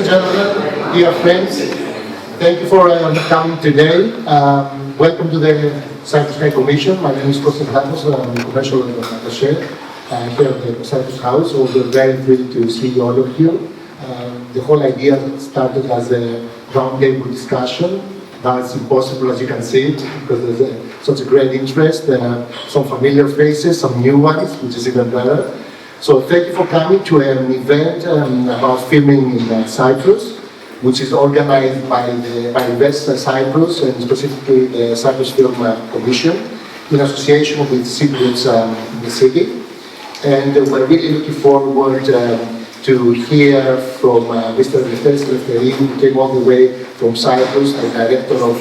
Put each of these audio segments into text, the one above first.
and gentlemen, dear friends, thank you for coming today. Welcome to the Cyprus High Commission. My name is Kostas Lathos, I'm commercial attaché here at the Cyprus House. So we're very thrilled to see all of you. The whole idea started as a roundtable discussion. That's impossible, as you can see, because there's such a great interest. Some familiar faces, some new ones, which is even better. So thank you for coming to an event about filming in Cyprus, which is organized by Invest Cyprus and specifically the Cyprus Film Commission in association with Cypriots in the city. And we're really looking forward to hear from Mr. Eleftheriou, who came all the way from Cyprus, the director of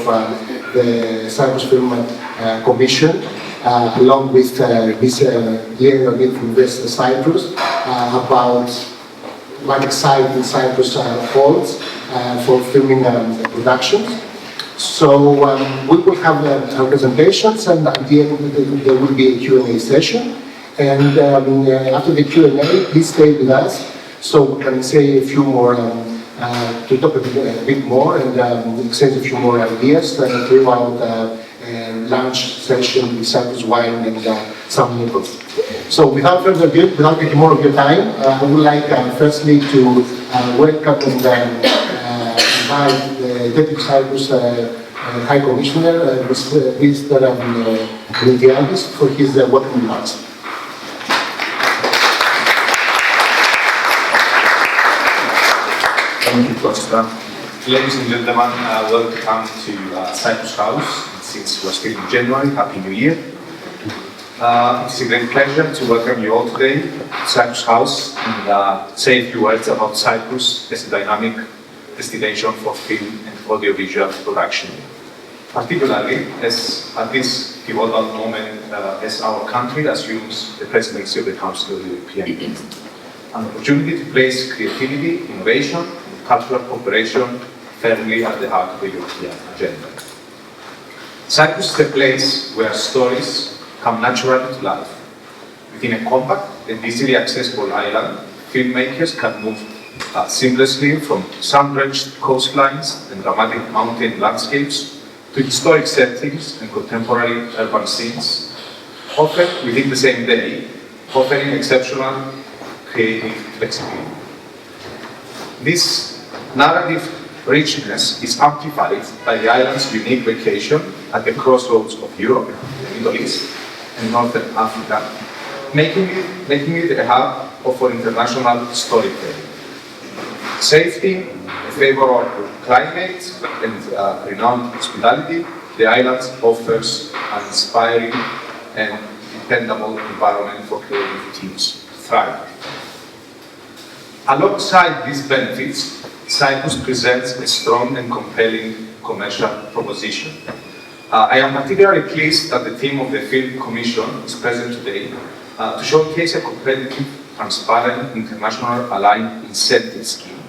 the Cyprus Film Commission, along with Ms. Eleftheriou from Invest Cyprus, about what exciting Cyprus holds for filming productions. So we will have our presentations, and at the end there will be a Q&A session. And after the Q&A, please stay with us so we can say a few more, to talk a bit more and exchange a few more ideas throughout lunch session with Cyprus wine and some noodles. So without further ado, without taking more of your time, I would like firstly to welcome and invite the Deputy Cyprus High Commissioner, Mr. Eleftheriou, for his welcome remarks. Thank you, Costa. Ladies and gentlemen, welcome to Cyprus House. Since we're still in January, Happy New Year. It is a great pleasure to welcome you all today to Cyprus House and say a few words about Cyprus as a dynamic destination for film and audiovisual production. Particularly as at this pivotal moment as our country assumes the presidency of the Council of the European Union. An opportunity to place creativity, innovation, and cultural cooperation firmly at the heart of the European agenda. Cyprus is a place where stories come naturally to life. Within a compact and easily accessible island, filmmakers can move seamlessly from sun-drenched coastlines and dramatic mountain landscapes to historic settings and contemporary urban scenes, often within the same day, offering exceptional creative flexibility. This narrative richness is amplified by the island's unique location at the crossroads of Europe, the Middle East, and Northern Africa, making it a hub for international storytelling. Safety, a favorable climate, and renowned hospitality, the island offers an inspiring and dependable environment for creative teams to thrive. Alongside these benefits, Cyprus presents a strong and compelling commercial proposition. I am particularly pleased that the team of the Film Commission is present today to showcase a competitive, transparent, international aligned incentive scheme,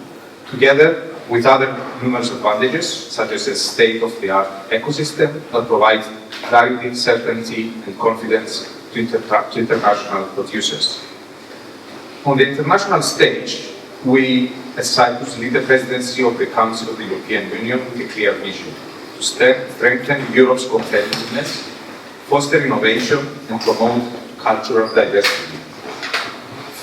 together with other numerous advantages, such as a state-of-the-art ecosystem that provides clarity, certainty, and confidence to international producers. On the international stage, we, as Cyprus, lead the presidency of the Council of the European Union with a clear vision to strengthen Europe's competitiveness, foster innovation, and promote cultural diversity.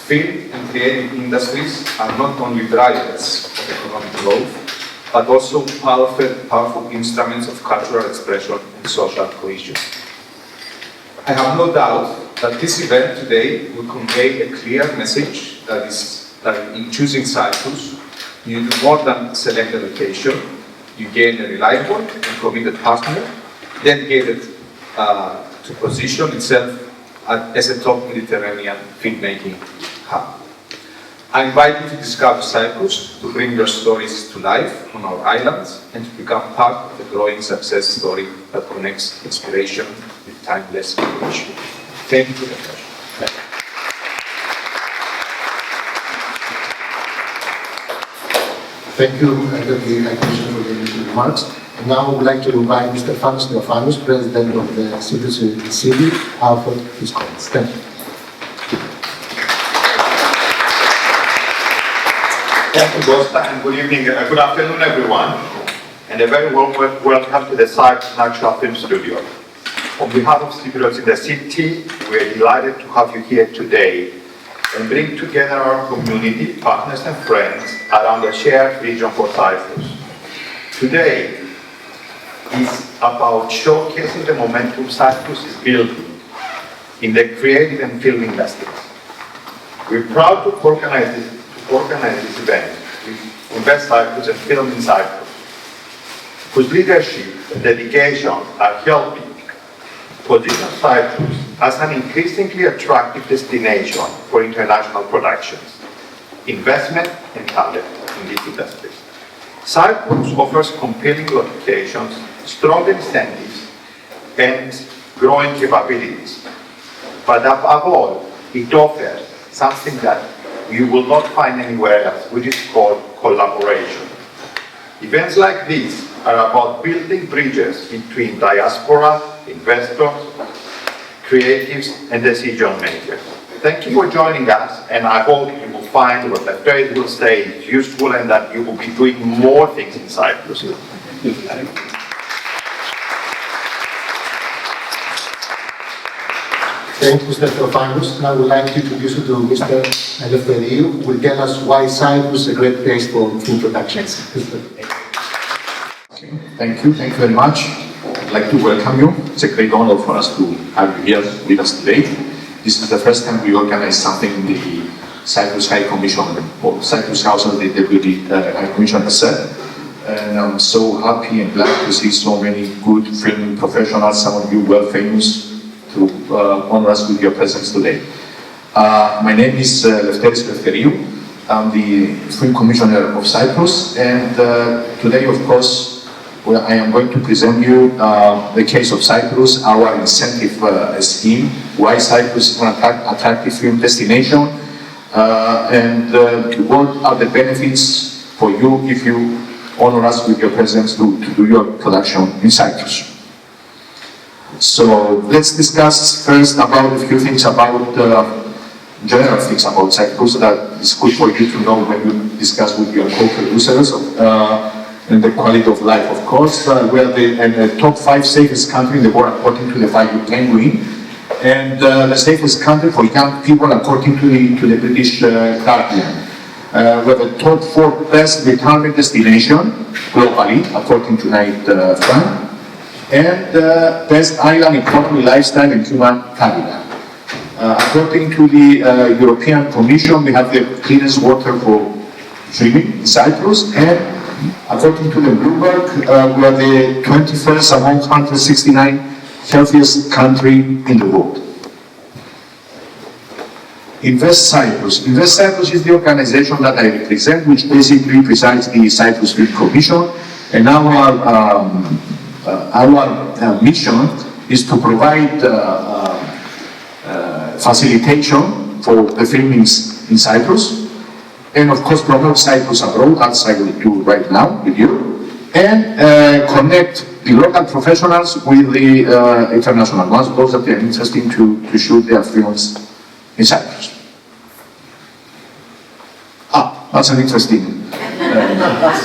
Film and creative industries are not only drivers of economic growth, but also powerful instruments of cultural expression and social cohesion. I have no doubt that this event today will convey a clear message that in choosing Cyprus, you do more than select a location, you gain a reliable and committed partner, dedicated to position itself as a top Mediterranean filmmaking hub. I invite you to discover Cyprus, to bring your stories to life on our islands, and to become part of a growing success story that connects inspiration with timeless innovation. Thank you for the pleasure. Thank you, Deputy High Commissioner, for the initial remarks. And now I would like to invite Mr. Theophanous, President of the Cyprus City, for his comments. Thank you. Thank you, Costa, and good evening, good afternoon, everyone, and a very warm welcome to the Cyprus National Film Studio. On behalf of Cypriots in the city, we are delighted to have you here today and bring together our community, partners and friends around a shared vision for Cyprus. Today is about showcasing the momentum Cyprus is building in the creative and film industry. We're proud to organize this event with Invest Cyprus and Film in Cyprus, whose leadership and dedication are helping position Cyprus as an increasingly attractive destination for international productions, investment and talent in these industries. Cyprus offers compelling locations, strong incentives, and growing capabilities. But above all, it offers something that you will not find anywhere else, which is called collaboration. Events like these are about building bridges between diaspora, investors, creatives, and decision makers. Thank you for joining us, and I hope you will find what Lefteris will say is useful and that you will be doing more things in Cyprus. Thank you, Mr. Theophanos. I would like to introduce you to Mr. Eleftheriou, who will tell us why Cyprus is a great place for film productions. Thank you very much. I'd like to welcome you. It's a great honor for us to have you here with us today. This is the first time we organize something in the Cyprus High Commission, or Cyprus House of the Deputy High Commission has said. And I'm so happy and glad to see so many good film professionals, some of you well famous, to honor us with your presence today. My name is Eleftheriou. I'm the Film Commissioner of Cyprus, and today, of course, I am going to present you the case of Cyprus, our incentive scheme, why Cyprus is an attractive film destination, and what are the benefits for you if you honor us with your presence to do your production in Cyprus. So let's discuss first about a few things about general things about Cyprus that is good for you to know when you discuss with your co-producers and the quality of life, of course. We are the top 5 safest country in the world according to the Value Penguin, and the safest country for young people according to the British Guardian. We're the top 4 best retirement destination globally according to Night Frank, and best island economy, lifestyle and human capital. According to the European Commission, we have the cleanest water for drinking in Cyprus, and according to the Bloomberg, we are the 21st among 169 healthiest country in the world. Invest Cyprus. Invest Cyprus is the organization that I represent, which basically presides the Cyprus Film Commission, and our mission is to provide facilitation for the filmings in Cyprus, and of course promote Cyprus abroad, as I will do right now with you, and connect the local professionals with the international ones, those that are interested to shoot their films in Cyprus. That's an interesting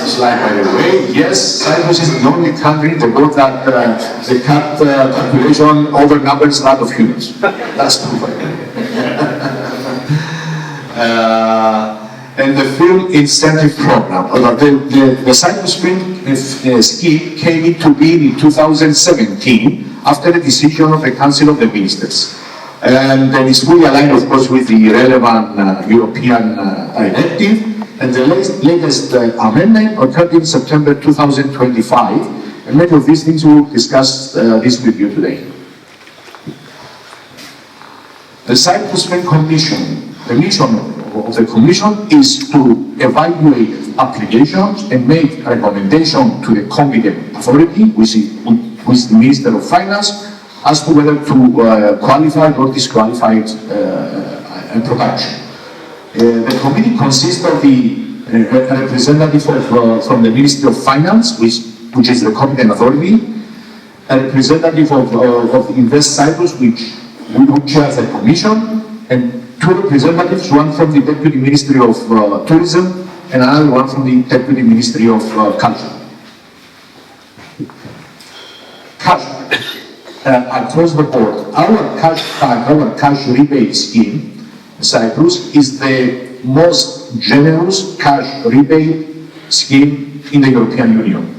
slide, by the way. Yes, Cyprus is the only country in the world that the cat population overnumbers that of humans. That's true. And the film incentive program, the Cyprus film scheme came into being in 2017 after the decision of the Council of the Ministers. And then it's fully aligned, of course, with the relevant European directive. And the latest amendment occurred in September 2025. And many of these things we will discuss this with you today. The Cyprus Film Commission, the mission of the Commission is to evaluate applications and make recommendations to the competent authority, which is the Minister of Finance, as to whether to qualify or disqualify a production. The committee consists of the representative from the Ministry of Finance, which is the competent authority, a representative of Invest Cyprus, which chairs the commission, and 2 representatives, one from the Deputy Ministry of Tourism and another one from the Deputy Ministry of Culture. Cash across the board. Our cash rebate scheme, Cyprus, is the most generous cash rebate scheme in the European Union,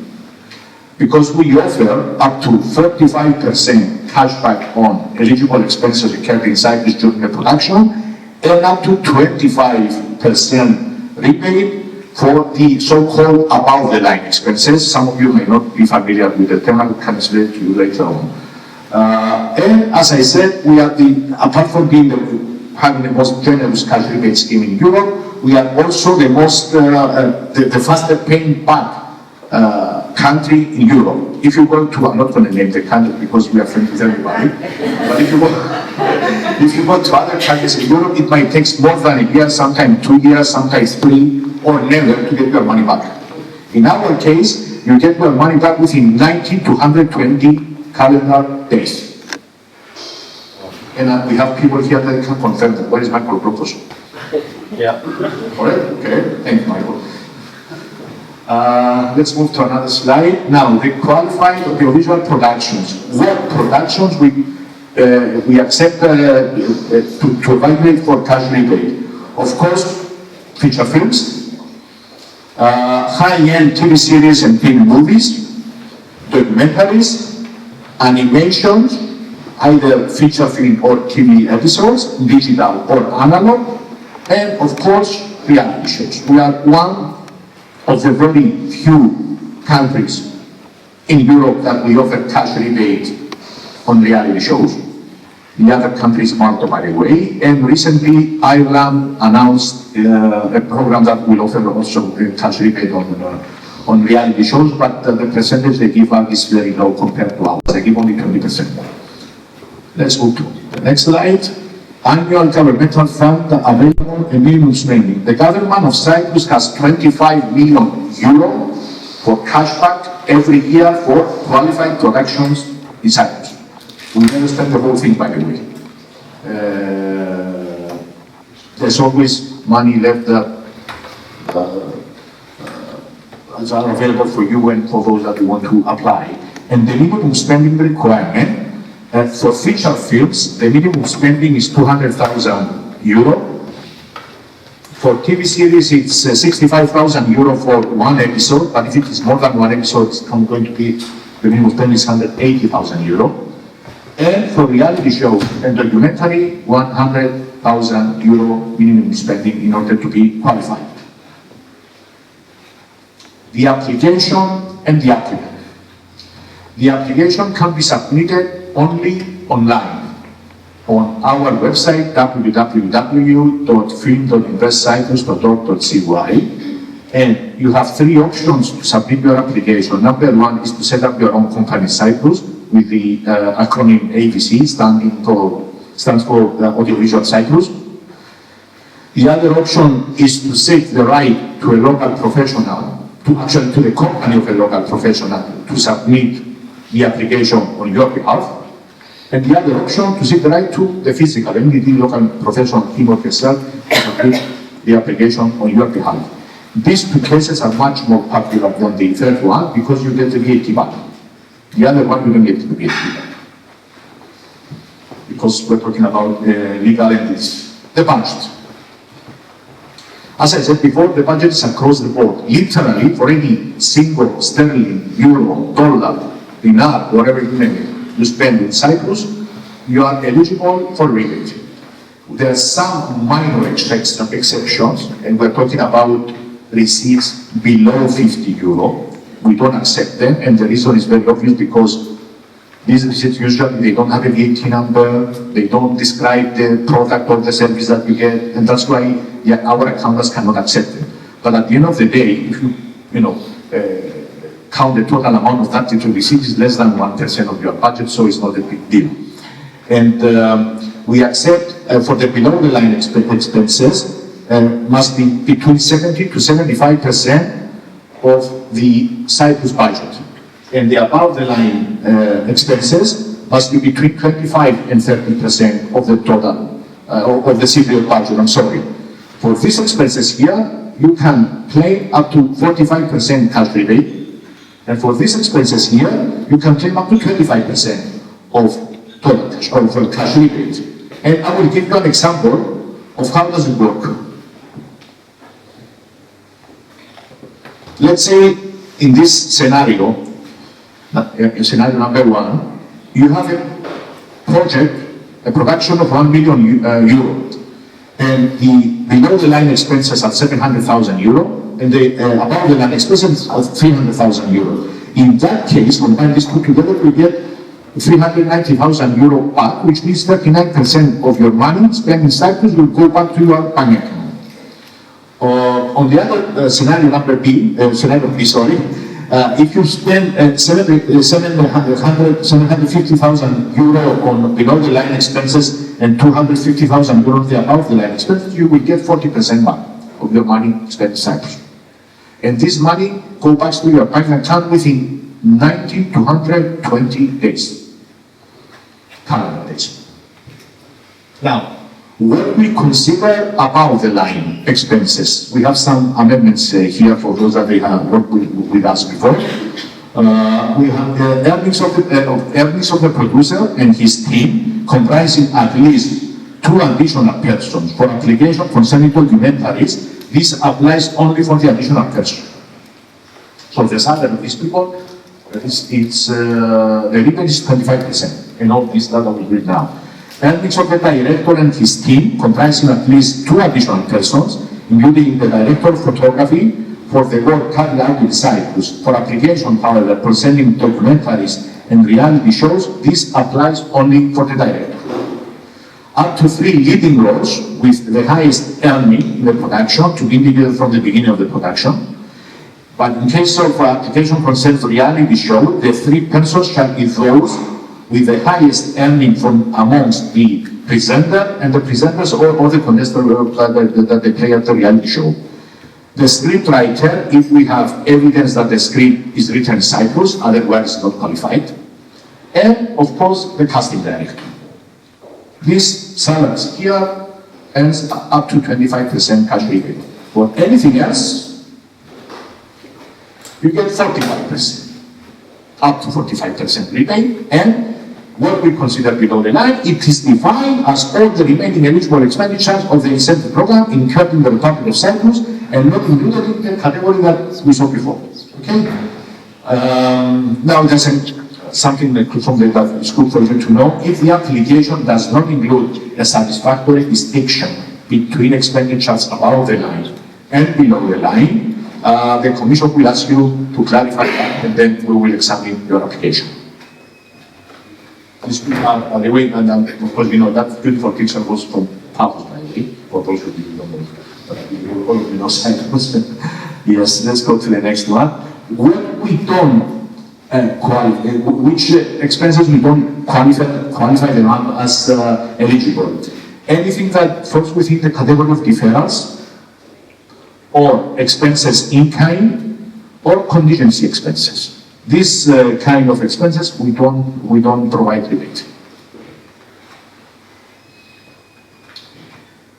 because we offer up to 35% cashback on eligible expenses incurred in Cyprus during the production, and up to 25% rebate for the so-called above-the-line expenses. Some of you may not be familiar with the term, I can explain to you later on. And as I said, we are apart from having the most generous cash rebate scheme in Europe, we are also the most, the faster paying back country in Europe. If you go to, I'm not going to name the country because we are friends with everybody, but if you go to other countries in Europe, it might take more than a year, sometimes 2 years, sometimes 3, or never to get your money back. In our case, you get your money back within 90 to 120 calendar days. And we have people here that can confirm that. Where is Michael Brokos? Yeah. All right, okay, thank you, Michael. Let's move to another slide. Now, the qualified audiovisual productions. What productions we accept to evaluate for cash rebate? Of course, feature films, high-end TV series and TV movies, documentaries, animations, either feature film or TV episodes, digital or analog, and of course, reality shows. We are one of the very few countries in Europe that we offer cash rebate on reality shows. The other countries Malta, by the way, and recently Ireland announced a program that will offer also cash rebate on reality shows, but the percentage they give out is very low compared to ours. They give only 20%. Let's move to the next slide. Annual governmental fund available and minimum spending. The government of Cyprus has 25 million euro for cashback every year for qualified productions in Cyprus. We never spend the whole thing, by the way. There's always money left that are available for you and for those that you want to apply. And the minimum spending requirement for feature films, the minimum spending is 200,000 euro. For TV series, it's 65,000 euro for one episode, but if it is more than one episode, it's going to be, the minimum spending is 180,000 euro. And for reality shows and documentary, 100,000 euro minimum spending in order to be qualified. The application and the applicant. The application can be submitted only online on our website www.film.investcyprus.org.cy, and you have 3 options to submit your application. Number 1 is to set up your own company in Cyprus with the acronym AVC, stands for Audiovisual Cyprus. The other option is to seek the right to a local professional, to the company of a local professional to submit the application on your behalf. And the other option, to seek the right to the physical entity, local professional, him or herself, to submit the application on your behalf. These 2 cases are much more popular than the third one because you get the VAT back. The other one, you don't get the VAT back. Because we're talking about legal entities. The budget. As I said before, the budget is across the board. Literally, for any single sterling, euro, dollar, dinar, whatever you name it, you spend in Cyprus, you are eligible for rebate. There are some minor exceptions, and we're talking about receipts below 50 euro. We don't accept them, and the reason is very obvious because these receipts usually they don't have a VAT number, they don't describe the product or the service that you get, and that's why our accountants cannot accept them. But at the end of the day, if you count the total amount of that little receipt is less than 1% of your budget, so it's not a big deal. And we accept for the below the line expenses must be between 70 to 75% of the Cyprus budget. And the above the line expenses must be between 25 and 30% of the total, of the Cypriot budget, I'm sorry. For these expenses here, you can claim up to 45% cash rebate, and for these expenses here, you can claim up to 25% of total cash, or for cash rebate. And I will give you an example of how does it work. Let's say in this scenario, scenario number 1, you have a project, a production of 1 million euro, and the below the line expenses are 700,000 euro, and the above the line expenses are 300,000 euro. In that case, combine these two together, we get 390,000 euro back, which means 39% of your money spent in Cyprus will go back to your bank account. On the other scenario number B, if you spend 750,000 euro on below the line expenses and 250,000 euro on the above the line expenses, you will get 40% back of your money spent in Cyprus. And this money goes back to your bank account within 90 to 120 days, calendar days. Now, what we consider above the line expenses, we have some amendments here for those that they have worked with us before. We have the earnings of the producer and his team, comprising at least 2 additional persons. For application concerning documentaries, this applies only for the additional person. So the salary of these people, the rebate is 25%, and all this that I will read now. Earnings of the director and his team, comprising at least 2 additional persons, including the director of photography for the work carried out in Cyprus. For application, however, presenting documentaries and reality shows, this applies only for the director. Up to 3 leading roles with the highest earning in the production to be indicated from the beginning of the production. But in case of application concerns reality show, the 3 persons shall be those with the highest earning from amongst the presenter and the presenters or the contestants that they play at the reality show. The script writer, if we have evidence that the script is written in Cyprus, otherwise not qualified. And of course, the casting director. These salaries here earns up to 25% cash rebate. For anything else, you get 45%, up to 45% rebate, and what we consider below the line, it is defined as all the remaining eligible expenditures of the incentive program incurred in the Republic of Cyprus and not included in the category that we saw before. Okay? Now there's something that is good for you to know. If the application does not include a satisfactory distinction between expenditures above the line and below the line, the Commission will ask you to clarify that, and then we will examine your application. This will have the way, and of course, you know, that beautiful picture was from Paphos, by the way, for those who didn't know, but all of you know Cyprus. Yes, let's go to the next one. When we don't which expenses we don't qualify them as eligible. Anything that falls within the category of deferrals, or expenses in kind, or contingency expenses. This kind of expenses we don't provide rebate.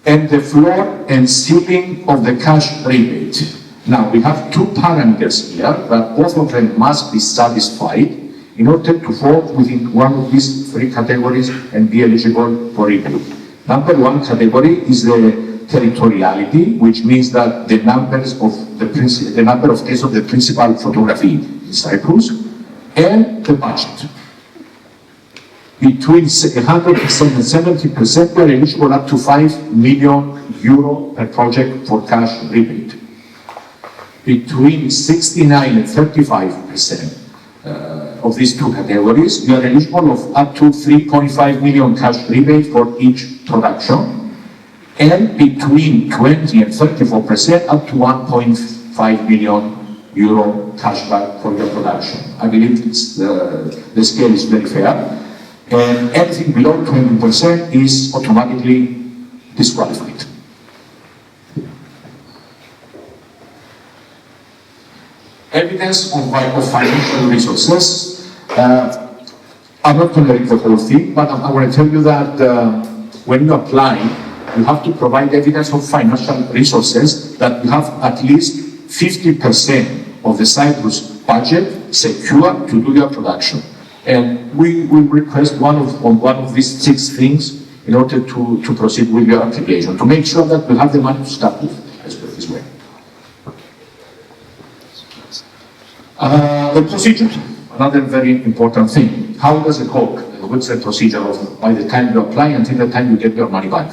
And the floor and ceiling of the cash rebate. Now we have 2 parameters here, but both of them must be satisfied in order to fall within one of these 3 categories and be eligible for rebate. Number 1 category is the territoriality, which means that the number of days of the principal photography in Cyprus, and the budget. Between 100% and 70%, we are eligible up to 5 million euro per project for cash rebate. Between 69 and 35% of these 2 categories, we are eligible of up to 3.5 million cash rebate for each production. And between 20 and 34%, up to 1.5 million euro cashback for your production. I believe the scale is very fair. And anything below 20% is automatically disqualified. Evidence of financial resources. I'm not going to read the whole thing, but I want to tell you that when you apply you have to provide evidence of financial resources that you have at least 50% of the Cyprus budget secure to do your production. And we will request one of these 6 things in order to proceed with your application, to make sure that we have the money to start with, let's put it this way. The procedure, another very important thing. How does it work? What's the procedure of by the time you apply until the time you get your money back?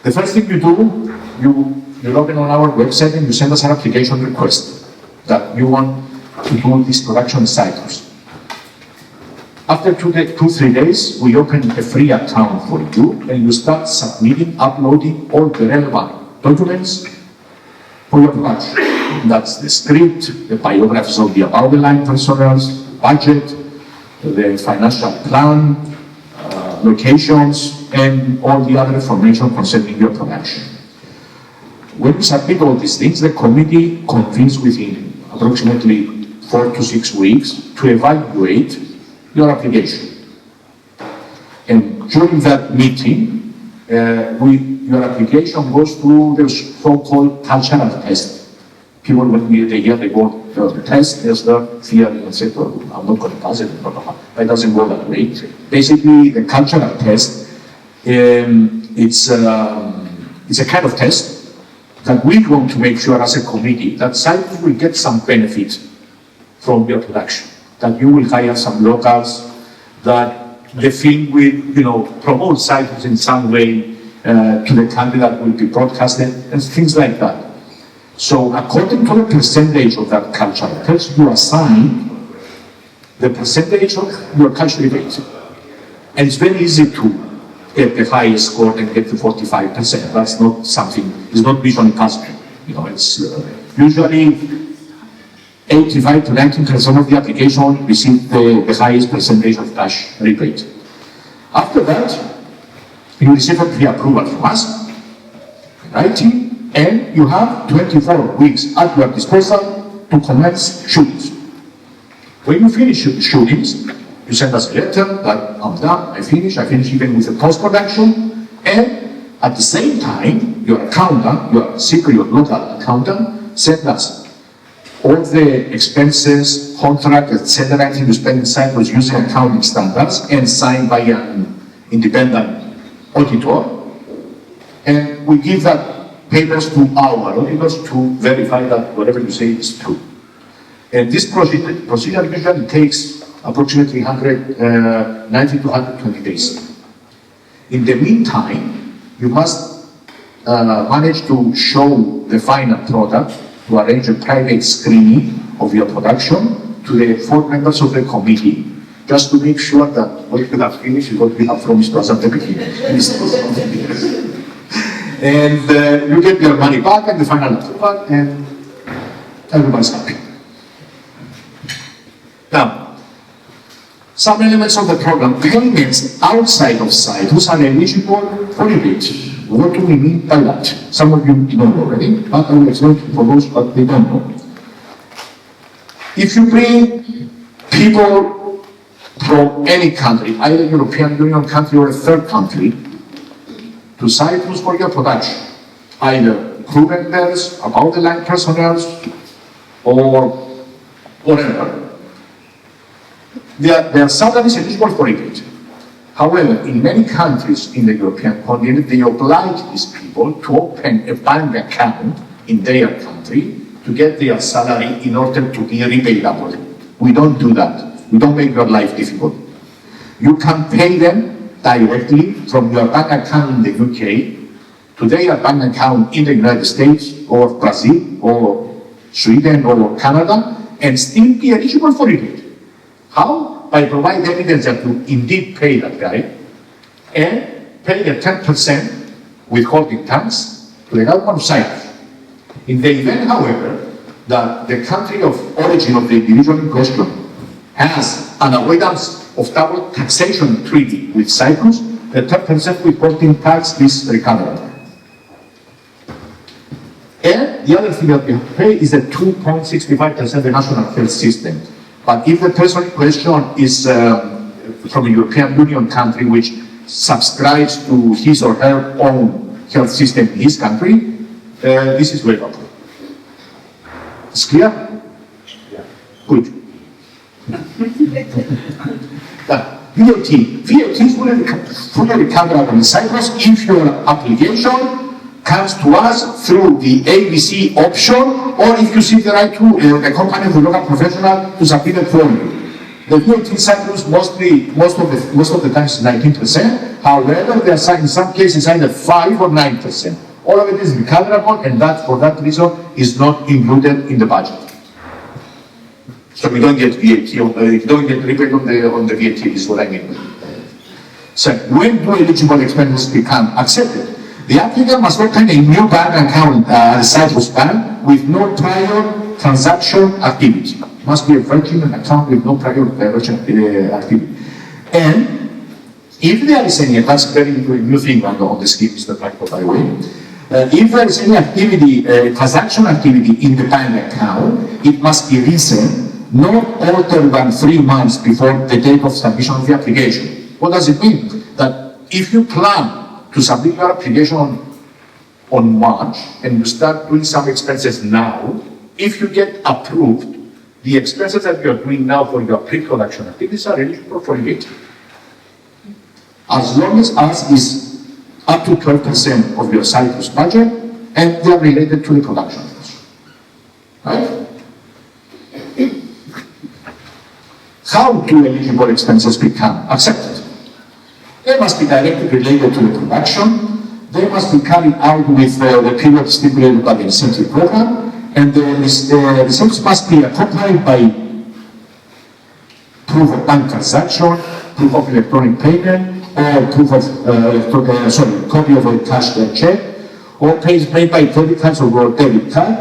The first thing you do, you log in on our website and you send us an application request that you want to do this production in Cyprus. After 2-3 days, we open a free account for you and you start submitting, uploading all the relevant documents for your production. That's the script, the biographies of the above-the-line personnel, budget, the financial plan, locations, and all the other information concerning your production. When you submit all these things, the committee convenes within approximately 4 to 6 weeks to evaluate your application. And during that meeting, your application goes through the so-called cultural test. People, when they go the test, there's the fear and say, oh, I'm not going to pass it, but it doesn't go that way. Basically, the cultural test, it's a kind of test that we want to make sure as a committee that Cyprus will get some benefit from your production, that you will hire some locals, that the film will, promote Cyprus in some way to the country that will be broadcasted, and things like that. So according to the percentage of that cultural test, you assign the percentage of your cultural rate. And it's very easy to get the highest score and get the 45%. That's not something, it's not mission impossible. It's usually 85 to 90% of the application receive the highest percentage of cash rebate. After that, you receive a pre-approval from us, right? And you have 24 weeks at your disposal to commence shootings. When you finish shootings, you send us a letter that I'm done, I finish even with the post-production, and at the same time, your accountant, your Cypriot local accountant, send us all the expenses, contract, etc., anything you spend in Cyprus using accounting standards and signed by an independent auditor, and we give that papers to our auditors to verify that whatever you say is true. And this procedure usually takes approximately 190 to 120 days. In the meantime, you must manage to show the final product, to arrange a private screening of your production to the 4 members of the committee, just to make sure that what you have finished is what we have promised to us at the beginning. And you get your money back and the final approval, and everybody's happy. Now, some elements of the program. Payments outside of Cyprus are eligible for rebate. What do we mean by that? Some of you know already, but I will explain for those that they don't know. If you bring people from any country, either European Union country or a third country, to Cyprus for your production, either crew members, above-the-line personnel, or whatever, their salary is eligible for rebate. However, in many countries in the European continent, they oblige these people to open a bank account in their country to get their salary in order to be rebatable. We don't do that. We don't make your life difficult. You can pay them directly from your bank account in the UK to their bank account in the United States or Brazil or Sweden or Canada and still be eligible for rebate. How? By providing evidence that you indeed pay that guy and pay a 10% withholding tax to the government of Cyprus. In the event, however, that the country of origin of the individual in question has an avoidance of double taxation treaty with Cyprus, the 10% withholding tax is recoverable. And the other thing that we have to pay is the 2.65% the national health system. But if the person in question is from a European Union country, which subscribes to his or her own health system in his country, this is waivable. It's clear? Yeah. Good. VAT is fully recoverable in Cyprus if your application comes to us through the ABC option, or if you see the right to a company of the local professional to submit it for you. The VAT in Cyprus most of the time is 19%. However, there are in some cases either 5 or 9%. All of it is recoverable, and that for that reason is not included in the budget. So we don't get VAT, you don't get rebate on the VAT, is what I mean. So when do eligible expenses become accepted? The applicant must open a new bank account at a Cyprus bank with no prior transaction activity. Must be a virgin account with no prior transaction activity. And if there is any, that's a very new thing on the scheme, Mr. Blackboard, by the way. If there is any activity, transaction activity in the bank account, it must be recent, not older than 3 months before the date of submission of the application. What does it mean? That if you plan to submit your application on March and you start doing some expenses now, if you get approved, the expenses that you are doing now for your pre-production activities are eligible for VAT. As long as ours is up to 12% of your Cyprus budget and they are related to the production cost. Right? How do eligible expenses become accepted? They must be directly related to the production, they must be carried out with the period stipulated by the incentive program, and the receipts must be accompanied by proof of bank transaction, proof of electronic payment, or proof of, copy of a cash check, or payments made by credit cards or debit card,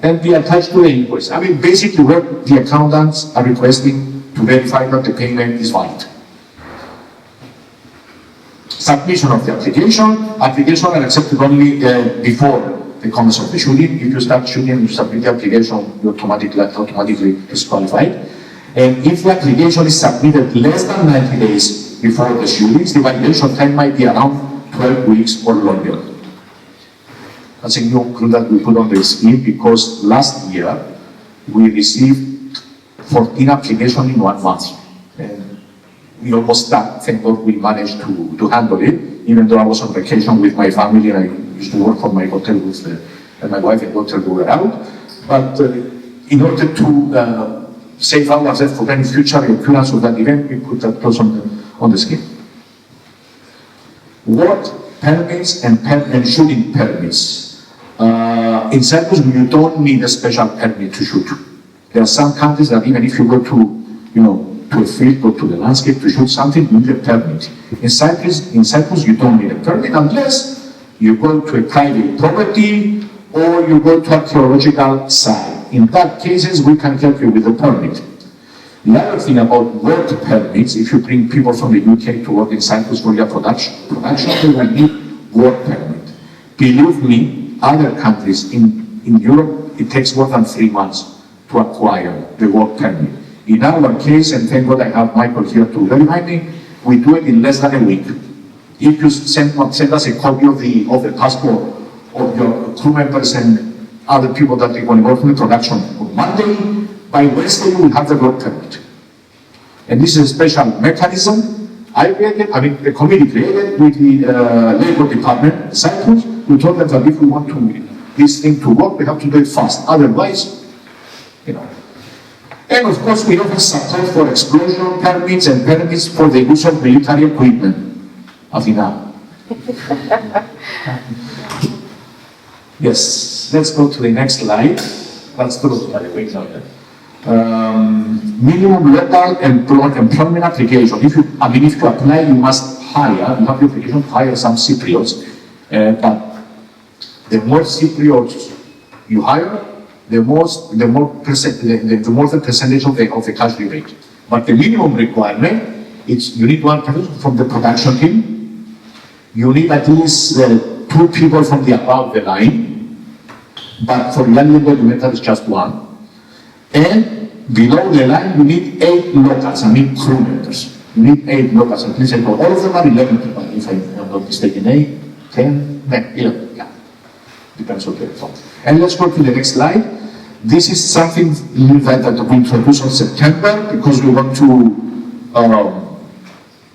and be attached to the invoice. I mean, basically what the accountants are requesting to verify that the payment is valid. Submission of the application are accepted only before the commence of the shooting. If you start shooting and you submit the application, you're automatically disqualified. And if the application is submitted less than 90 days before the shootings, the validation time might be around 12 weeks or longer. That's a new clue that we put on the scheme because last year we received 14 applications in 1 month. And we almost stopped. Thank God we managed to handle it, even though I was on vacation with my family and I used to work for my hotel with my wife and daughter who were out. But in order to save ourselves for any future recurrence of that event, we put that clause on the scheme. Work permits and shooting permits. In Cyprus, you don't need a special permit to shoot. There are some countries that even if you go to a field or to the landscape to shoot something, you need a permit. In Cyprus, you don't need a permit unless you go to a private property or you go to archaeological site. In that cases, we can help you with a permit. The other thing about work permits, if you bring people from the UK to work in Cyprus for your production, they will need work permit. Believe me, other countries in Europe, it takes more than 3 months to acquire the work permit. In our case, and thank God I have Michael here to verify me, we do it in less than a week. If you send us a copy of the passport of your crew members and other people that are going to work in the production on Monday, by Wednesday you will have the work permit. And this is a special mechanism the committee created with the Labour Department, Cyprus. We told them that if we want this thing to work, we have to do it fast. Otherwise, And of course, we offer support for explosion permits and permits for the use of military equipment. Athena. Yes, let's go to the next slide. That's close, by the way. Minimum local employment application. If you apply, you must hire. You have the obligation to hire some Cypriots, but the more Cypriots you hire, the more the percentage of the cash rebate. But the minimum requirement is you need 1 person from the production team. You need at least 2 people from the above the line. But for young documentary, it's just 1. And below the line, you need 8 locals, crew members. You need 8 locals, at least all of them are 11 people, if I'm not mistaken. 8, 10, 11, yeah. Depends on the phone. And let's go to the next slide. This is something new that we introduced in September because we want to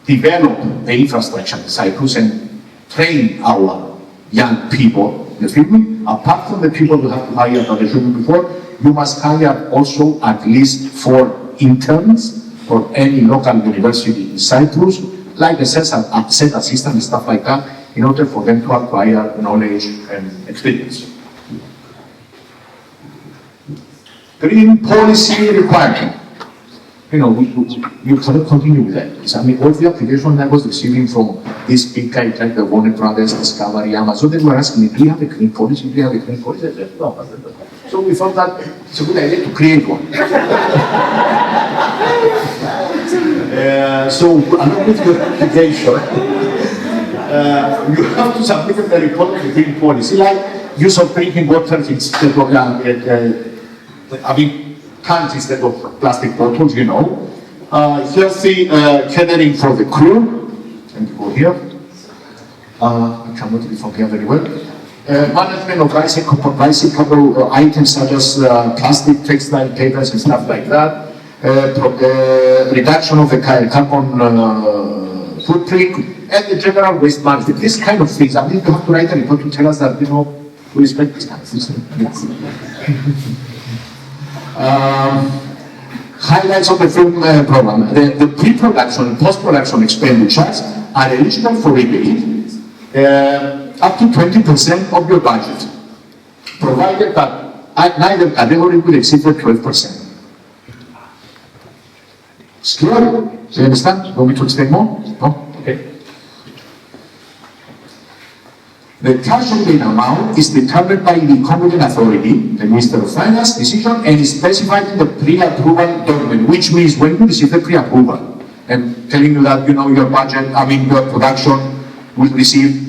develop the infrastructure in Cyprus and train our young people in the field. Apart from the people you have to hire that I showed you before, you must hire also at least 4 interns for any local university in Cyprus, like a set assistant and stuff like that, in order for them to acquire knowledge and experience. Green policy requirement. You know, you cannot continue with that. I mean, all the application I was receiving from these big guys like the Warner Brothers, Discovery, Amazon, they were asking me, do you have a green policy? Do you have a green policy? I said, no. So we thought that it's a good idea to create one. So along with your application, you have to submit a report of the green policy, like use of drinking water instead of cans instead of plastic bottles, you know. Healthy catering for the crew. And go here. I cannot read from here very well. Management of bicycle items such as plastic, textile, papers, and stuff like that. Reduction of the carbon footprint, and the general waste management. These kind of things. I mean, you have to write a report to tell us that, you know, we respect these kind of things. Highlights of the film program. The pre-production and post-production expenditures are eligible for rebate up to 20% of your budget, provided that neither category will exceed the 12%. It's clear? Do you understand? Want me to explain more? No? Okay. The cash rebate amount is determined by the competent authority, the Minister of Finance decision, and is specified in the pre-approval document, which means when you receive the pre-approval and telling you that, you know, your budget, your production will receive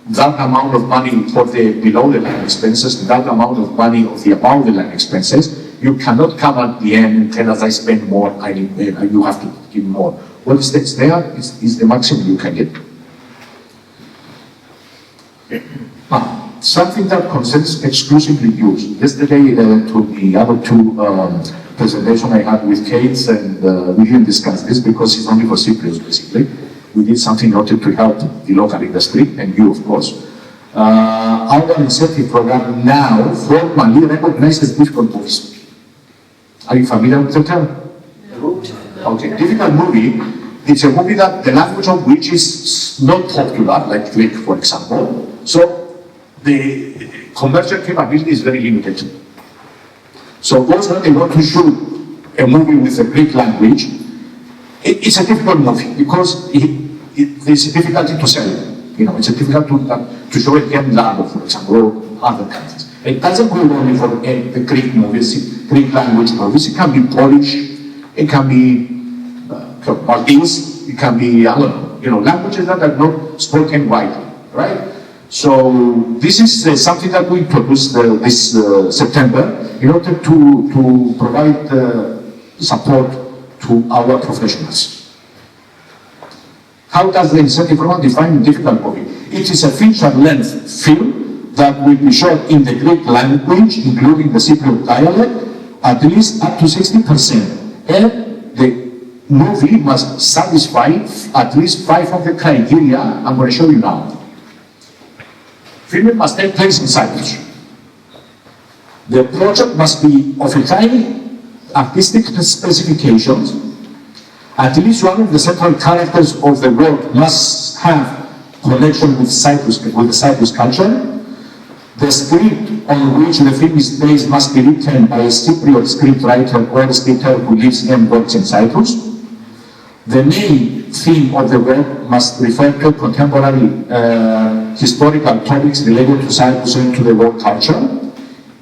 that amount of money for the below the line expenses and that amount of money of the above the line expenses, you cannot come at the end and tell us I spend more, you have to give more. What is there is the maximum you can get. Something that concerns exclusively use. Yesterday, to the other 2 presentations I had with Kate, and we didn't discuss this because it's only for Cypriots, basically. We did something in order to help the local industry, and you, of course. Our incentive program now formally recognizes difficult movies. Are you familiar with the term? Okay, difficult movie. It's a movie that the language of which is not popular, like Greek, for example. So the commercial capability is very limited. So those that they want to shoot a movie with a Greek language, it's a difficult movie because there's a difficulty to sell it. You know, it's a difficult to show it in London, for example, or other countries. It doesn't go only for the Greek movies, Greek language movies. It can be Polish, it can be Maltese, it can be, I don't know, you know, languages that are not spoken widely, right? So this is something that we introduced this September in order to provide support to our professionals. How does the incentive program define difficult movie? It is a feature-length film that will be shown in the Greek language, including the Cypriot dialect, at least up to 60%. And the movie must satisfy at least 5 of the criteria I'm going to show you now. Filming must take place in Cyprus. The project must be of a high artistic specifications. At least one of the central characters of the work must have connection with Cyprus, with the Cyprus culture. The script on which the film is based must be written by a Cypriot scriptwriter or a scripter who lives and works in Cyprus. The main theme of the work must refer to contemporary historical topics related to Cyprus and to the world culture.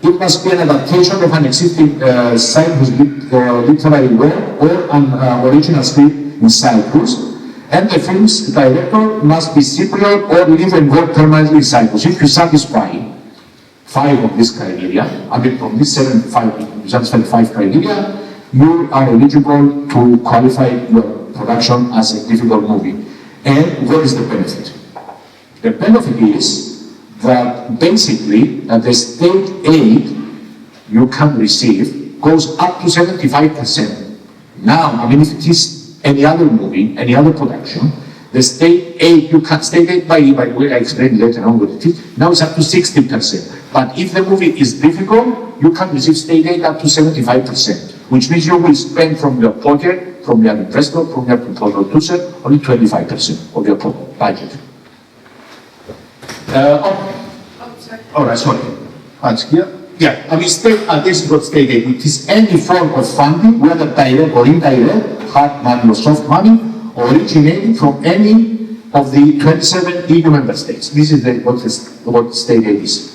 It must be an adaptation of an existing Cyprus literary work or an original script in Cyprus. And the film's director must be Cypriot or live and work permanently in Cyprus. If you satisfy 5 of these criteria, I mean from these 75, you satisfy 5 criteria, you are eligible to qualify your production as a difficult movie. And what is the benefit? The benefit is that basically the state aid you can receive goes up to 75%. Now, I mean, if it is any other movie, any other production, the state aid, you can state aid by the way, I explained later on what it is, now it's up to 60%. But if the movie is difficult, you can receive state aid up to 75%, which means you will spend from your pocket, from your investor, from your producer, only 25% of your budget. All right, sorry. That's here. Yeah, I mean, this is what state aid. It is any form of funding, whether direct or indirect, hard money or soft money, originating from any of the 27 EU member states. This is what state aid is.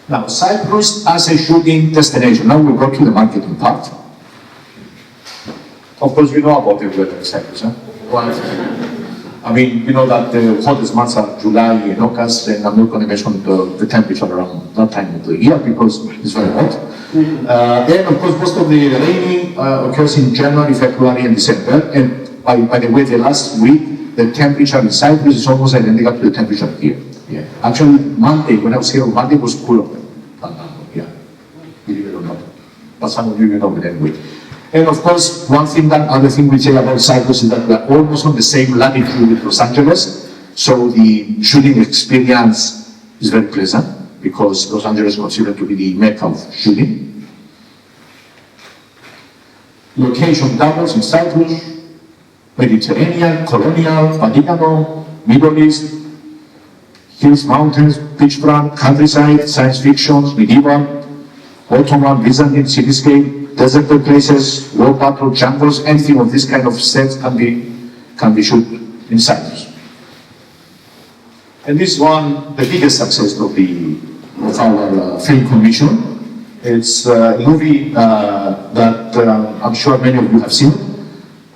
Now, Cyprus as a shooting destination. Now we go to the marketing part. Of course, you know about the weather in Cyprus, huh? I mean, you know that the hottest months are July in August, and I'm not going to mention the temperature around that time of the year because it's very hot. And of course, most of the raining occurs in January, February, and December. And by the way, the last week, the temperature in Cyprus is almost identical to the temperature here. Yeah. Actually, Monday, when I was here on Monday, was cooler. Yeah, believe it or not. But some of you know it anyway. And of course, other thing we say about Cyprus is that we're almost on the same latitude with Los Angeles. So the shooting experience is very pleasant because Los Angeles is considered to be the mecca of shooting. Location doubles in Cyprus, Mediterranean, Colonial, Vaticano, Middle East, hills, mountains, beachfront, countryside, science fiction, medieval, Ottoman, Byzantine, cityscape, deserted places, war battle, jungles, anything of this kind of sets can be shot in Cyprus. And this one, the biggest success of our film commission. It's a movie that I'm sure many of you have seen.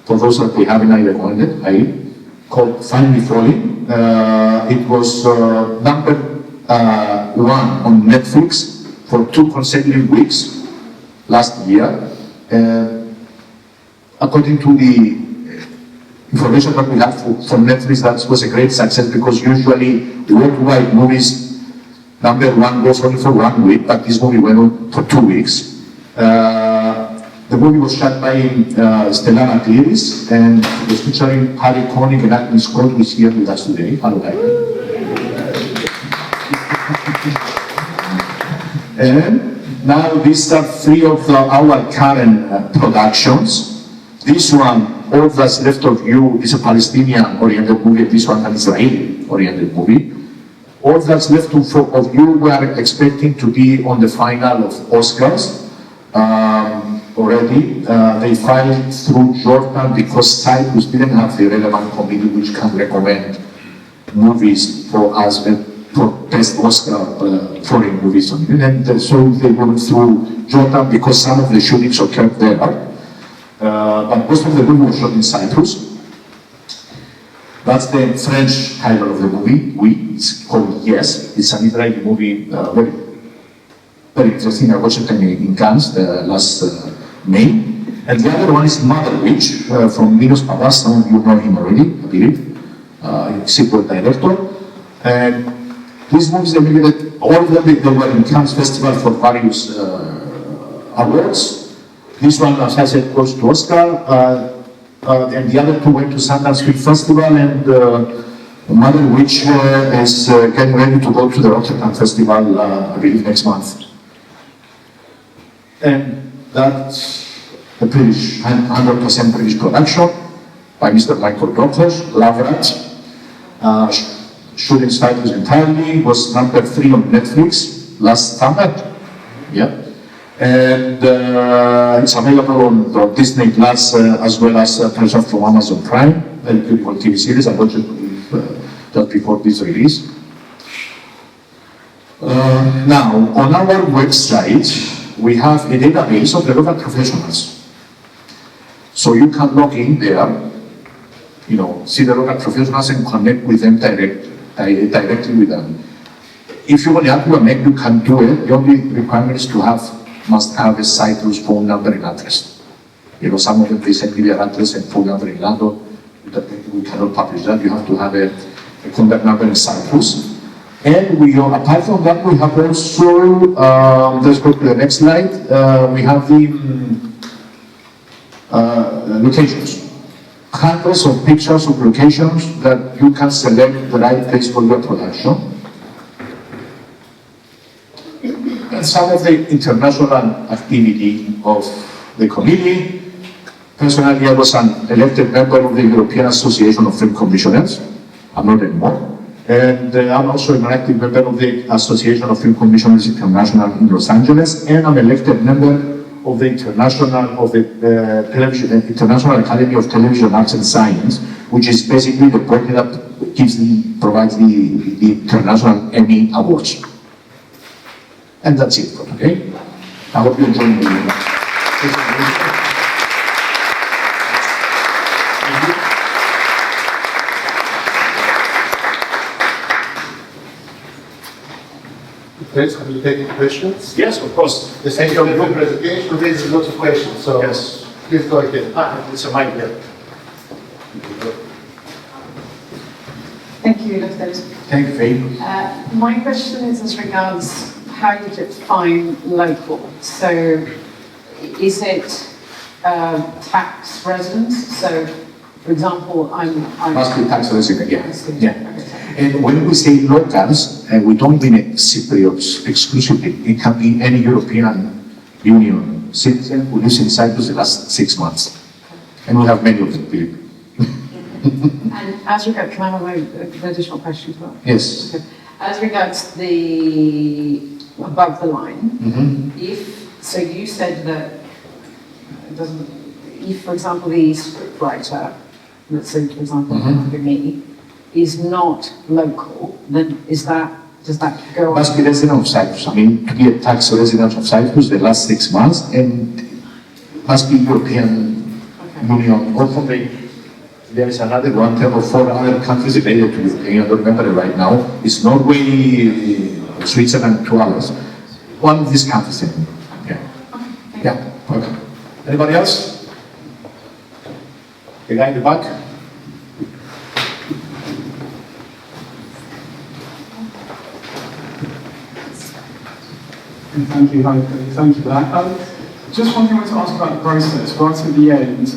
For those that they haven't, I recommend it highly. Called Finally Falling. It was number 1 on Netflix for 2 consecutive weeks last year. According to the information that we have from Netflix, that was a great success because usually worldwide movies, number 1 goes only for 1 week, but this movie went on for 2 weeks. The movie was shot by Lefteris and it was featuring Harry Connick and Anthony Scott, who is here with us today. Hello, and now these are 3 of our current productions. This one, All That's Left of You, is a Palestinian-oriented movie. This one, an Israeli-oriented movie. All That's Left of You, we are expecting to be on the final of Oscars. Already, they filed through Jordan because Cyprus didn't have the relevant committee which can recommend movies for us, for best Oscar foreign movies. And so they went through Jordan because some of the shootings occurred there. But most of the movie was shot in Cyprus. That's the French title of the movie. It's called Yes. It's an Israeli movie, very interesting. I watched it in Cannes last May. And the other one is Mother Witch from Minos Papas. Some of you know him already, I believe. Cypriot director. And these movies, all of them, they were in Cannes Festival for various awards. This one, as I said, goes to Oscar. And the other 2 went to Sundance Film Festival. And Mother Witch is getting ready to go to the Rotterdam Festival, I believe, next month. And that's a British, 100% British production by Mr. Michael Douglas, Lavrat. Shooting Cyprus entirely, was number 3 on Netflix last summer. Yeah. And it's available on Disney Plus as well as present from Amazon Prime. Very beautiful TV series. I watched it just before this release. Now, on our website, we have a database of the local professionals. So you can log in there, see the local professionals and connect with them directly with them. If you want to do a make, you can do it. The only requirement is must have a Cyprus phone number and address. some of them, they send me their address and phone number in London. We cannot publish that. You have to have a contact number in Cyprus. And apart from that, we have also, let's go to the next slide, we have the locations. Hundreds of pictures of locations that you can select the right place for your production. And some of the international activity of the committee. Personally, I was an elected member of the European Association of Film Commissioners. I'm not anymore. And I'm also an active member of the Association of Film Commissioners International in Los Angeles, and I'm elected member of the International International Academy of Television Arts and Science, which is basically the body that provides the International Emmy Awards. And that's it for today. I hope you enjoy the video. Please, have you taken questions? Yes, of course. The same of the presentation raises lots of questions, so Yes. please go ahead. It's a mic here. Thank you, Lefteris. Thank you, Faye. My question is as regards how you define local. So is it tax residence? So, for example, I'm Must be tax resident, yeah. Okay. And when we say locals, we don't mean Cypriots exclusively. It can be any European Union citizen who lives in Cyprus the last 6 months. And we have many of them, believe me. And as regards, can I have an additional question as well? Yes. Okay. As regards the above the line, so you said that it doesn't, if, for example, the script writer, let's say, for example, under me, is not local, then does that go on? Must be resident of Cyprus. I mean, to be a tax resident of Cyprus the last 6 months, and must be European Union. Or from there is another one, 10 or 4 other countries related to Ukraine. I don't remember it right now. It's Norway, Switzerland, 2 others. One of these countries. Yeah. Yeah. Okay. Anybody else? The guy in the back. Thank you, thank you for that. Just one thing I wanted to ask about the process. Right at the end,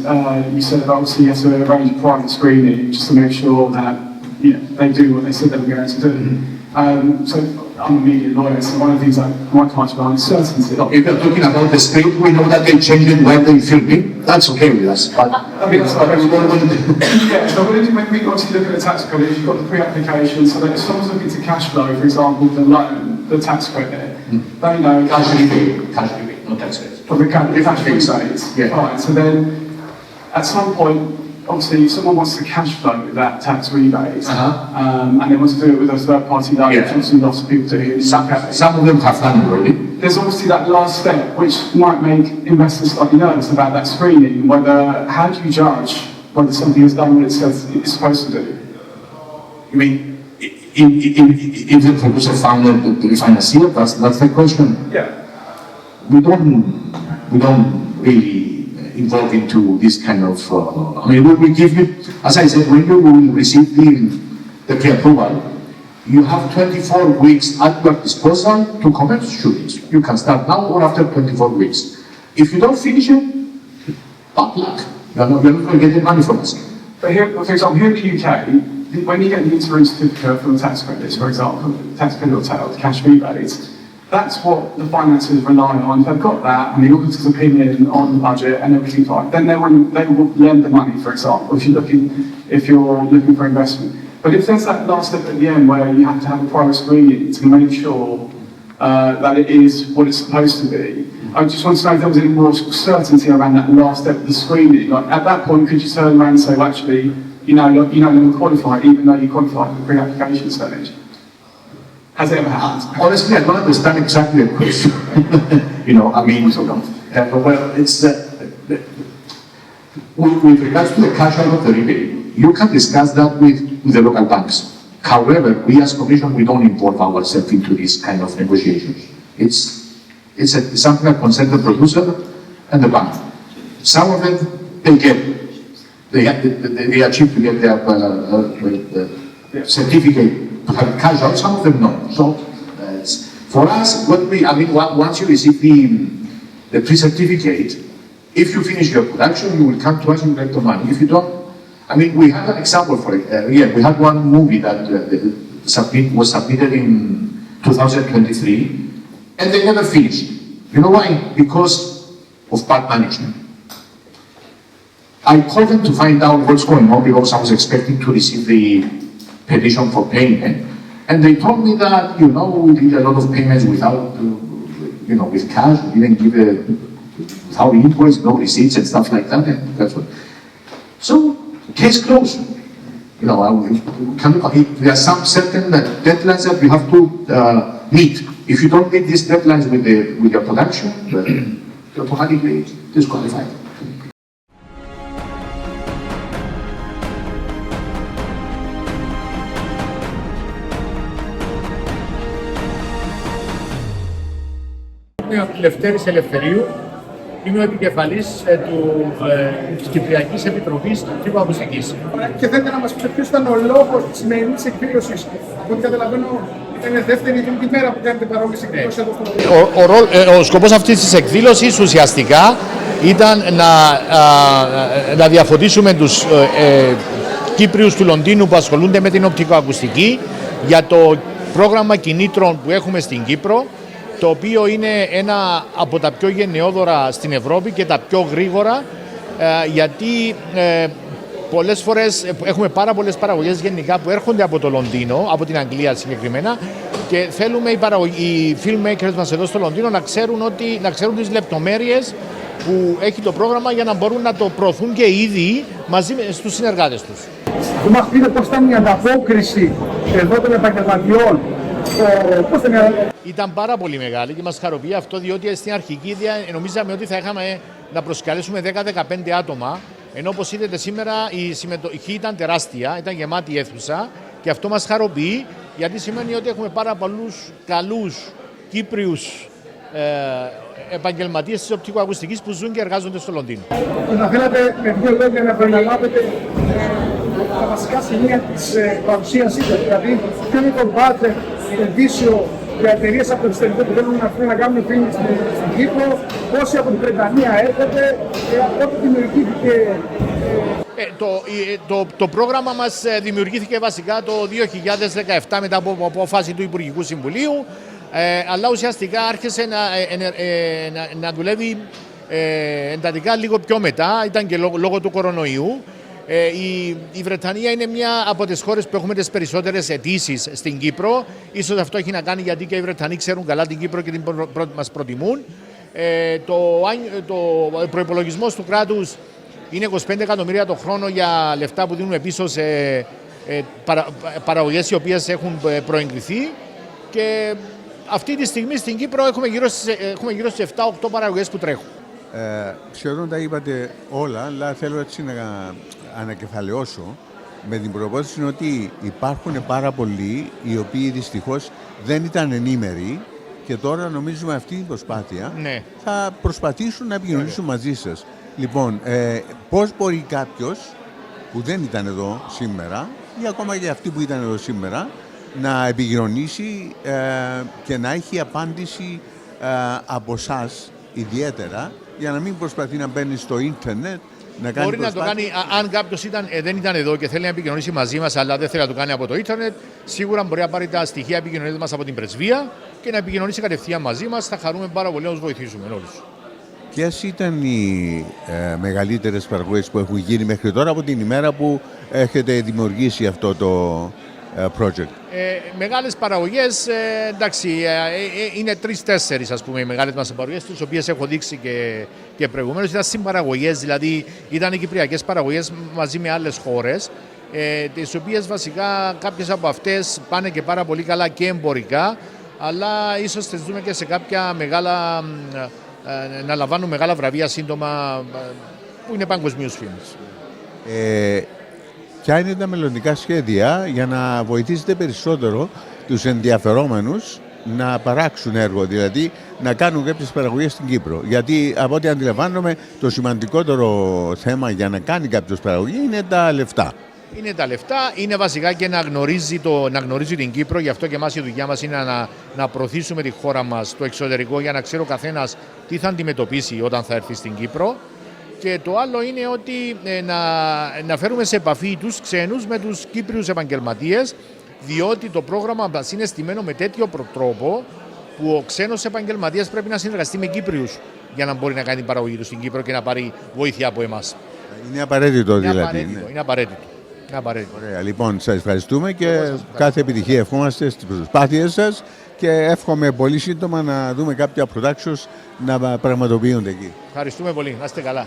you said that obviously you have to arrange a private screening just to make sure that they do what they said they were going to do. So I'm a media lawyer, so one of the things I might touch on is certainty. If you're talking about the script, we know that they change it when they film it. That's okay with us. But I mean, so when we obviously look at the tax credit, you've got the pre-application, so that if someone's looking to cash flow, for example, the loan, the tax credit, they know cash rebate, not tax credit. From the cash rebate. Yeah. Right, so then at some point, obviously, if someone wants to cash flow that tax rebate, and they want to do it with a third-party loan, which obviously lots of people do. Some of them have done it already. There's obviously that last step, which might make investors slightly nervous about that screening. How do you judge whether something has done what it says it's supposed to do? You mean, if the producer found the financier, that's the question. Yeah. We don't really involve into this kind of. I mean, we give you, as I said, when you will receive the pre-approval, you have 24 weeks at your disposal to commence shootings. You can start now or after 24 weeks. If you don't finish it, bad luck. You're not going to get the money from us. But here, for example, here in the UK, when you get the interim certificate for the tax credits, for example, tax credit or cash rebates, that's what the financiers rely on. If they've got that and the auditor's opinion on the budget and everything's fine, then they will lend the money, for example, if you're looking for investment. But if there's that last step at the end where you have to have a private screening to make sure that it is what it's supposed to be, I just want to know if there was any more certainty around that last step of the screening. Like at that point, could you turn around and say, well, actually, you know them qualified, even though you qualified for the pre-application stage? Has it ever happened? Honestly, I don't understand exactly the question. I mean, well, it's with regards to the cash out of the rebate, you can discuss that with the local banks. However, we as Commission, we don't involve ourselves into these kind of negotiations. It's something that concerns the producer and the bank. some of them, they achieve to get their certificate to have casual, some of them no. So for us, once you receive the pre-certificate, if you finish your production, you will come to us and you get the money. If you don't, we have an example for it. We had one movie that was submitted in 2023, and they never finished. You know why? Because of bad management. I called them to find out what's going on because I was expecting to receive the petition for payment, and they told me that we did a lot of payments without, with cash. We didn't give without invoice, no receipts and stuff like that. And that's what. So case closed. There are some certain deadlines that you have to meet. If you don't meet these deadlines with your production, you're automatically disqualified. Είμαι ο Lefteris Ελευθερίου, είμαι ο επικεφαλής της Κυπριακής Επιτροπής Τύπου Ακουστικής. Και θέλετε να μας πείτε ποιος ήταν ο λόγος της σημερινής εκδήλωσης, που ό,τι καταλαβαίνω ήταν δεύτερη την μέρα που κάνετε παρόμοιες εκδήλωσης εδώ στο Ο σκοπός αυτής της εκδήλωσης ουσιαστικά ήταν να διαφωτίσουμε τους Κύπριους του Λονδίνου που ασχολούνται με την οπτικοακουστική για το πρόγραμμα κινήτρων που έχουμε στην Κύπρο, το οποίο είναι ένα από τα πιο γενναιόδωρα στην Ευρώπη και τα πιο γρήγορα, γιατί πολλές φορές έχουμε πάρα πολλές παραγωγές γενικά που έρχονται από το Λονδίνο, από την Αγγλία συγκεκριμένα, και θέλουμε οι filmmakers μας εδώ στο Λονδίνο να ξέρουν τις λεπτομέρειες που έχει το πρόγραμμα για να μπορούν να το προωθούν και ήδη μαζί στους συνεργάτες τους. Θα μας πείτε πώς ήταν η ανταπόκριση εδώ των επαγγελματιών. Ήταν πάρα πολύ μεγάλη και μας χαροποιεί αυτό, διότι στην αρχική ιδέα νομίζαμε ότι θα είχαμε να προσκαλέσουμε 10-15 άτομα, ενώ όπως είδατε σήμερα η συμμετοχή ήταν τεράστια, ήταν γεμάτη η αίθουσα, και αυτό μας χαροποιεί, γιατί σημαίνει ότι έχουμε πάρα πολλούς καλούς Κύπριους επαγγελματίες της οπτικοακουστικής που ζουν και εργάζονται στο Λονδίνο. Θα θέλατε με δύο λόγια να περιλαμβάνετε τα βασικά σημεία της παρουσίασης, δηλαδή ποιο είναι το budget επενδύσιο για εταιρείες από το εξωτερικό που θέλουν να κάνουν φίλοι στην Κύπρο, πόσοι από την Βρετανία έρχονται, πότε δημιουργήθηκε. Το πρόγραμμα μας δημιουργήθηκε βασικά το 2017 μετά από απόφαση του Υπουργικού Συμβουλίου, αλλά ουσιαστικά άρχισε να δουλεύει εντατικά λίγο πιο μετά, ήταν και λόγω του κορονοϊού. Η Βρετανία είναι μια από τις χώρες που έχουμε τις περισσότερες αιτήσεις στην Κύπρο. Ίσως αυτό έχει να κάνει γιατί και οι Βρετανοί ξέρουν καλά την Κύπρο και μας προτιμούν. Ο προϋπολογισμός του κράτους είναι 25 εκατομμύρια το χρόνο για λεφτά που δίνουμε πίσω σε παραγωγές οι οποίες έχουν προεγκριθεί. Και αυτή τη στιγμή στην Κύπρο έχουμε γύρω στις 7-8 παραγωγές που τρέχουν. Σχεδόν τα είπατε όλα, αλλά θέλω έτσι να ανακεφαλαιώσω με την προπόθεση ότι υπάρχουν πάρα πολλοί οι οποίοι δυστυχώς δεν ήταν ενήμεροι και τώρα νομίζουμε αυτή την προσπάθεια θα προσπαθήσουν να επικοινωνήσουν μαζί σας. Λοιπόν, πώς μπορεί κάποιος που δεν ήταν εδώ σήμερα ή ακόμα και αυτοί που ήταν εδώ σήμερα να επικοινωνήσει και να έχει απάντηση από εσάς ιδιαίτερα, για να μην προσπαθεί να μπαίνει στο ίντερνετ, να κάνει μπορεί να το κάνει, αν κάποιος δεν ήταν εδώ και θέλει να επικοινωνήσει μαζί μας, αλλά δεν θέλει να το κάνει από το ίντερνετ, σίγουρα μπορεί να πάρει τα στοιχεία επικοινωνίας μας από την πρεσβεία και να επικοινωνήσει κατευθείαν μαζί μας. Θα χαρούμε πάρα πολύ να τους βοηθήσουμε όλους. Ποιες ήταν οι μεγαλύτερες παραγωγές που έχουν γίνει μέχρι τώρα από την ημέρα που έχετε δημιουργήσει αυτό το project? Μεγάλες παραγωγές, εντάξει, είναι 3-4 ας πούμε οι μεγάλες μας παραγωγές, τις οποίες έχω δείξει και προηγουμένως. Ήταν συμπαραγωγές, δηλαδή ήταν οι κυπριακές παραγωγές μαζί με άλλες χώρες, τις οποίες βασικά κάποιες από αυτές πάνε και πάρα πολύ καλά και εμπορικά, αλλά ίσως τις δούμε και σε κάποια μεγάλα, να λαμβάνουν μεγάλα βραβεία σύντομα που είναι παγκοσμίως φήμης. Ποια είναι τα μελλοντικά σχέδια για να βοηθήσετε περισσότερο τους ενδιαφερόμενους να παράξουν έργο, δηλαδή να κάνουν κάποιες παραγωγές στην Κύπρο. Γιατί από ό,τι αντιλαμβάνομαι το σημαντικότερο θέμα για να κάνει κάποιος παραγωγή είναι τα λεφτά. Είναι τα λεφτά, είναι βασικά και να γνωρίζει την Κύπρο. Γι' αυτό και εμάς η δουλειά μας είναι να προωθήσουμε τη χώρα μας στο εξωτερικό για να ξέρει ο καθένας τι θα αντιμετωπίσει όταν θα έρθει στην Κύπρο. Και το άλλο είναι ότι να φέρουμε σε επαφή τους ξένους με τους Κύπριους επαγγελματίες, διότι το πρόγραμμα μας είναι στημένο με τέτοιο τρόπο που ο ξένος επαγγελματίας πρέπει να συνεργαστεί με Κύπριους για να μπορεί να κάνει την παραγωγή του στην Κύπρο και να πάρει βοήθεια από εμάς. Είναι απαραίτητο δηλαδή. Είναι απαραίτητο. Ωραία, λοιπόν, σας ευχαριστούμε και κάθε επιτυχία ευχόμαστε στις προσπάθειες σας και εύχομαι πολύ σύντομα να δούμε κάποια productions να πραγματοποιούνται εκεί. Ευχαριστούμε πολύ. Να είστε καλά.